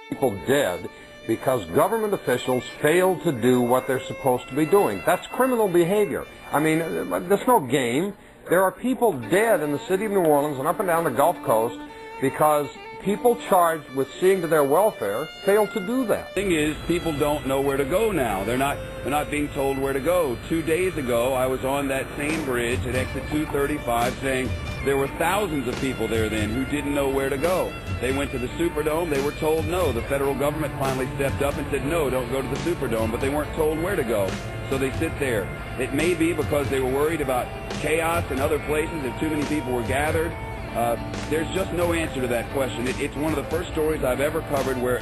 people dead because government officials failed to do what they're supposed to be doing. That's criminal behavior. I mean, there's no game. There are people dead in the city of New Orleans and up and down the Gulf Coast because people charged with seeing to their welfare failed to do that. The thing is, people don't know where to go now. They're not being told where to go. 2 days ago, I was on that same bridge at exit 235 saying there were thousands of people there then who didn't know where to go. They went to the Superdome. They were told no. The federal government finally stepped up and said, no, don't go to the Superdome, but they weren't told where to go. So they sit there. It may be because they were worried about chaos in other places if too many people were gathered. There's just no answer to that question. It's one of the first stories I've ever covered where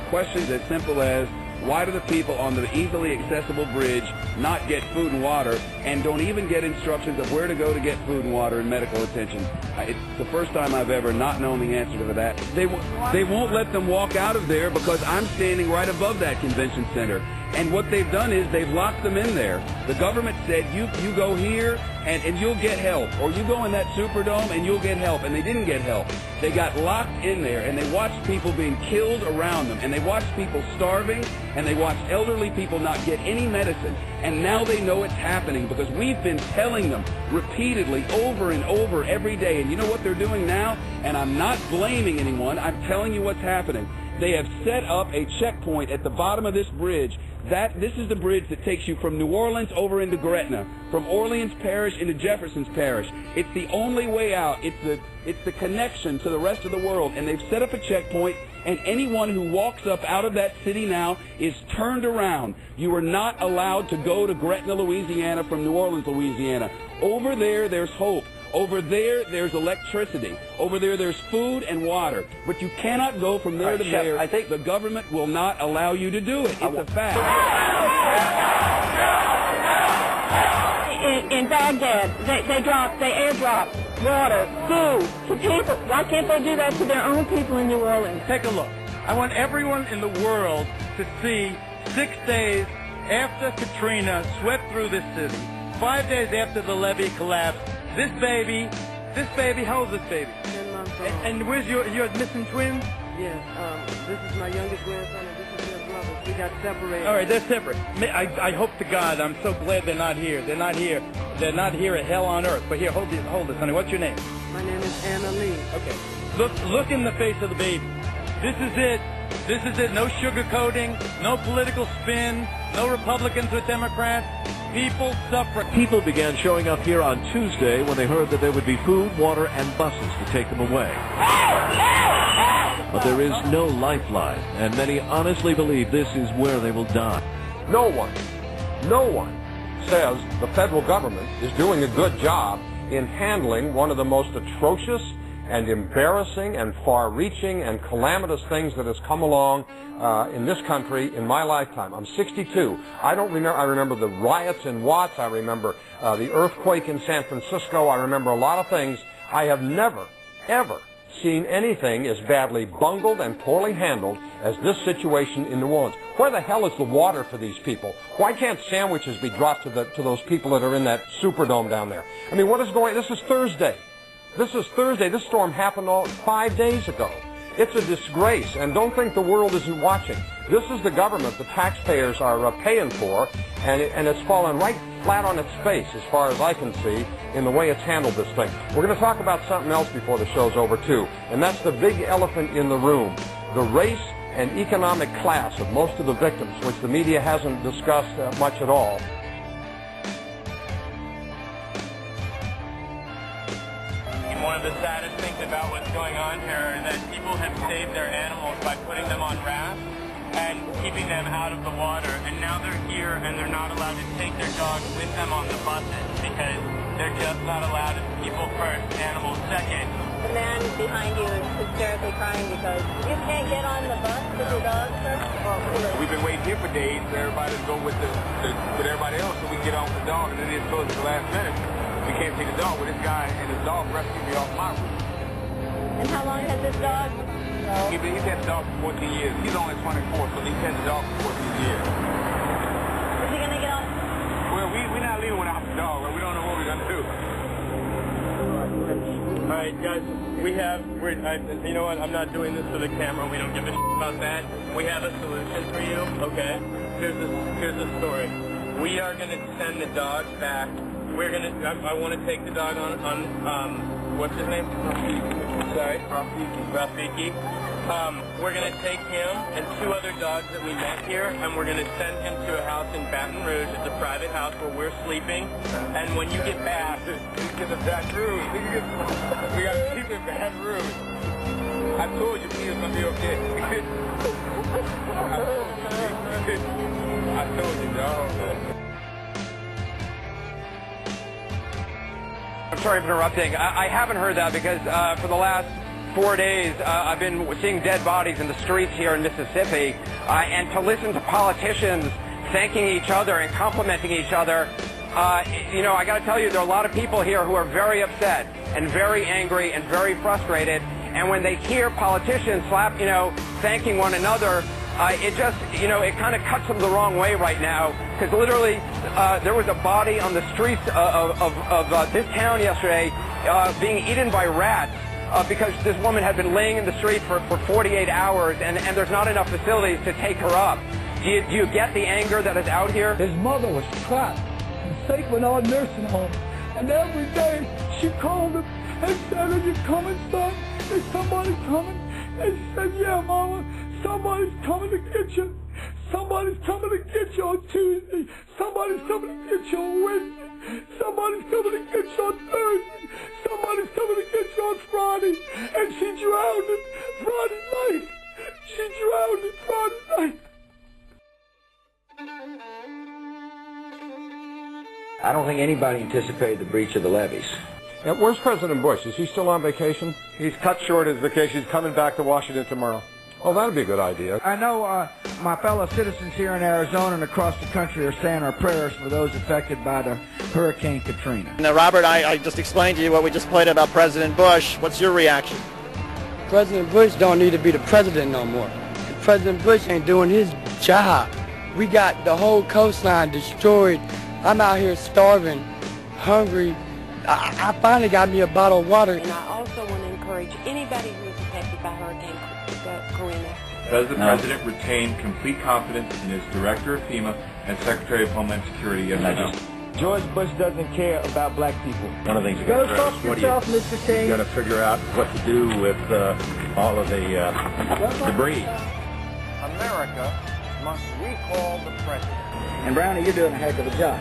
questions as simple as, why do the people on the easily accessible bridge not get food and water and don't even get instructions of where to go to get food and water and medical attention? It's the first time I've ever not known the answer to that. They won't let them walk out of there because I'm standing right above that convention center. And what they've done is they've locked them in there. The government said, you go here and you'll get help. Or you go in that Superdome and you'll get help. And they didn't get help. They got locked in there and they watched people being killed around them. And they watched people starving. And they watched elderly people not get any medicine. And now they know it's happening because we've been telling them repeatedly over and over every day. And you know what they're doing now? And I'm not blaming anyone. I'm telling you what's happening. They have set up a checkpoint at the bottom of this bridge. This is the bridge that takes you from New Orleans over into Gretna, from Orleans Parish into Jefferson's Parish. It's the only way out. It's the connection to the rest of the world. And they've set up a checkpoint, and anyone who walks up out of that city now is turned around. You are not allowed to go to Gretna, Louisiana from New Orleans, Louisiana. Over there, there's hope. Over there, there's electricity. Over there, there's food and water. But you cannot go from there to there. I think the government will not allow you to do it. It's a fact. In Baghdad, they airdrop water, food to people. Why can't they do that to their own people in New Orleans? Take a look. I want everyone in the world to see 6 days after Katrina swept through this city, 5 days after the levee collapsed, this baby, how old is this baby? 10 months old. And where's your missing twins? Yes, this is my youngest grandson and this is their brother. We got separated. All right, they're separate. I hope to God, I'm so glad they're not here. They're not here. They're not here at hell on earth. But here, hold this, honey. What's your name? My name is Anna Lee. Okay. Look in the face of the baby. This is it. This is it. No sugarcoating, no political spin, no Republicans or Democrats. People suffer. People began showing up here on Tuesday when they heard that there would be food, water, and buses to take them away. But there is no lifeline, and many honestly believe this is where they will die. No one says the federal government is doing a good job in handling one of the most atrocious and embarrassing and far-reaching and calamitous things that has come along in this country in my lifetime. I'm 62. I remember the riots in Watts. I remember the earthquake in San Francisco. I remember a lot of things. I have never, ever seen anything as badly bungled and poorly handled as this situation in New Orleans. Where the hell is the water for these people? Why can't sandwiches be dropped to those people that are in that Superdome down there? I mean, what is going on? This is Thursday. This is Thursday. This storm happened 5 days ago. It's a disgrace, and don't think the world isn't watching. This is the government the taxpayers are paying for, and it's fallen right flat on its face, as far as I can see, in the way it's handled this thing. We're going to talk about something else before the show's over, too, and that's the big elephant in the room, the race and economic class of most of the victims, which the media hasn't discussed much at all. One of the saddest things about what's going on here is that people have saved their animals by putting them on rafts and keeping them out of the water. And now they're here and they're not allowed to take their dogs with them on the buses because they're just not allowed. It's people first, animals second. The man behind you is hysterically crying because you can't get on the bus with your dog, sir? We've been waiting here for days for everybody to go with everybody else so we can get on with the dog, and then it's closed at the last minute. We can't take the dog with this guy, and his dog rescued me off my roof. And how long has this dog? He's had the dog for 14 years. He's only 24, so he's had the dog for 14 years. Is he going to get on? Well, we're not leaving without the dog. We don't know what we're going to do. All right, guys, you know what? I'm not doing this for the camera. We don't give a shit about that. We have a solution for you. Okay. Here's the story. We are gonna send the dogs back. I want to take the dog on what's his name? Sorry? Rafiki. We're going to take him and 2 other dogs that we met here, and we're going to send him to a house in Baton Rouge. It's a private house where we're sleeping. And when you get back, let's get to Baton Rouge. We got to keep in Baton Rouge. I told you he was going to be okay. I told you, dog. I'm sorry for interrupting. I haven't heard that because for the last 4 days I've been seeing dead bodies in the streets here in Mississippi, and to listen to politicians thanking each other and complimenting each other, you know, I got to tell you, there are a lot of people here who are very upset and very angry and very frustrated, and when they hear politicians thanking one another, it just, you know, it kind of cuts them the wrong way right now, because literally there was a body on the streets of this town yesterday being eaten by rats because this woman had been laying in the street for 48 hours, and there's not enough facilities to take her up. Do you get the anger that is out here? His mother was trapped in St. Bernard nursing home, and every day she called him and said, "Are you coming, son? Is somebody coming?" And he said, "Yeah, Mama. Somebody's coming to get you. Somebody's coming to get you on Tuesday. Somebody's coming to get you on Wednesday. Somebody's coming to get you on Thursday. Somebody's coming to get you on Friday." And she drowned it Friday night. She drowned it Friday night. I don't think anybody anticipated the breach of the levees. Where's President Bush? Is he still on vacation? He's cut short his vacation. He's coming back to Washington tomorrow. Oh, that'd be a good idea. I know my fellow citizens here in Arizona and across the country are saying our prayers for those affected by the Hurricane Katrina. Now, Robert, I just explained to you what we just played about President Bush. What's your reaction? President Bush don't need to be the president no more. President Bush ain't doing his job. We got the whole coastline destroyed. I'm out here starving, hungry. I finally got me a bottle of water. And I also want to encourage anybody who is affected by Hurricane Katrina. Does the President retain complete confidence in his Director of FEMA and Secretary of Homeland Security? George Bush doesn't care about black people. One of the things you got to address, you got to figure out what to do with all of the debris. America must recall the president. And Brownie, you're doing a heck of a job.